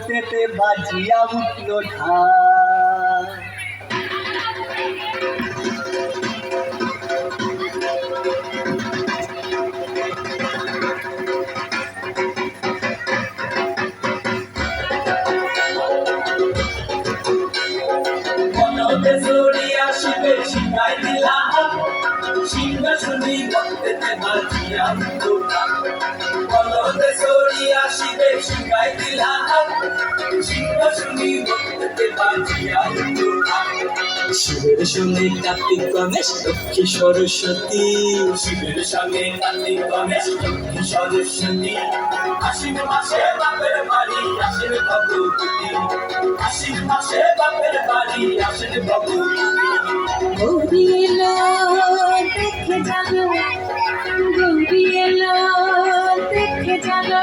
বলতেতে বাজিয়া উঠল ঢাক। মনতে জড়িয়া শিবে শিখাই দিলা সিংহাসনী বলতেতে বাজিয়া উঠল ঢাক। মনতে জড়িয়া শিবে শিখাই দিলা সিংহাসনী বলতেতে বাজিয়া উঠল ঢাক। শিবের সঙ্গে কার্তিক গণেশ লক্ষ্মী সরস্বতী, শিবের সঙ্গে কার্তিক গণেশ লক্ষ্মী সরস্বতী। আশ্বিন মাসে বাপের বাড়ি আসেন ভগবতী, আশ্বিন মাসে বাপের বাড়ি আসেন ভগবতী। গৌরী এলো দেখে জানো, গৌরী এলো দেখে জানো,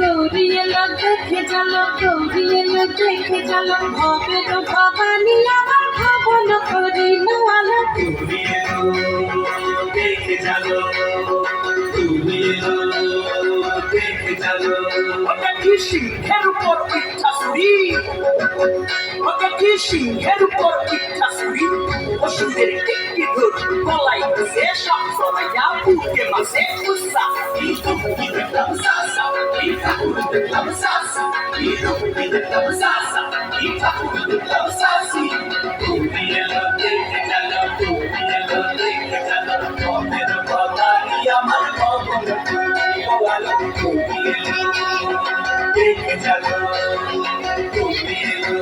গৌরী এলো দেখে জানো, গৌরী এলো দেখে জানো। ভবের ভবানী আমার ভবন করিল আলো। গৌরী এলো দেখে জানো, গৌরী এলো দেখে জানো। ওটা কি সিংহের উপর পিঠাসুরি, ওটা কি সিংহের উপর পিঠাসুরি। ওষুধের একটি ধর গলায় দিছে সব সরাইয়া বুকে মাসে উৎসা। কি দেখলাম সাসা, কি ঠাকুর দেখলাম সাসা, কি দেখলাম সাসা, কি ঠাকুর দেখলাম সাসি। গৌরী এলো দেখে জানো, গৌরী এলো দেখে জানো। ভবের ভবানী আমার ভবন করিল আলো। গৌরী এলো দেখে জানো, গৌরী এলো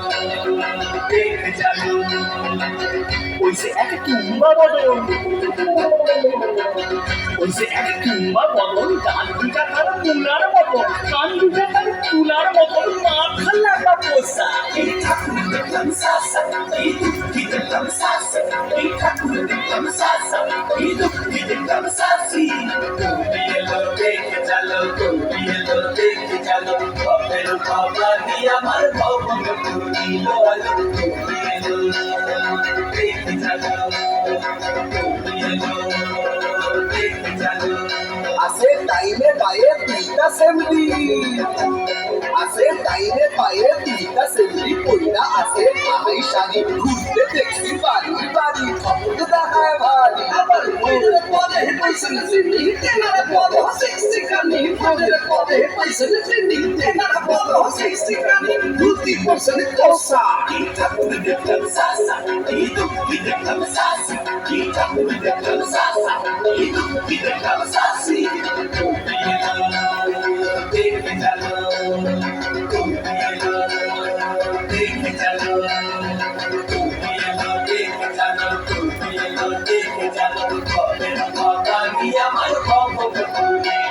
দেখে জানো। ওইসে এক তুম্বা বদন, ওইসে এক তুম্বা বদন। কান দুটা তার তুলার মতন, কান দুটা তার তুলার মতন। মাথা লাগা পোষা। এই ঠাকুর দেখলাম সাসা, এই দুঃখী দেখলাম সাসা, এই ঠাকুর দেখলাম সাসা, এই দুঃখী দেখলাম সাসি। গৌরী এলো দেখে জানো, গৌরী এলো দেখে জানো। ভবের ভবানী আমার ভবন করিল আলো। গৌরী এলো দেখে জানো, গৌরী এলো দেখে জানো। আসে টাইমে পায়ে দুইটা সেমরি, আসে টাইমে পায়ে দুইটা সেমরি। পয়লা আসে ভাই শাড়ি, ঘুরতে দেখছি বাড়ি বাড়ি। খবর দেখায় ভারী, আবার পয়লা পদে পয়সা চিনি, তেনারা পদ সিক্সটি কানি। পয়লা পদে পয়সা চিনি, তেনারা পদ সিক্সটি কানি। 50% কষা। কি ঠাকুর দেখলাম সাসা, কি দুঃখী দেখলাম সাসি, কি ঠাকুর দেখলাম সাসা, কি দুঃখী দেখলাম সাসি। গৌরী এলো দেখে জানো, গৌরী এলো দেখে জানো, গৌরী এলো দেখে জানো, গৌরী এলো দেখে জানো। ভবের ভবানী আমার ভবন করিল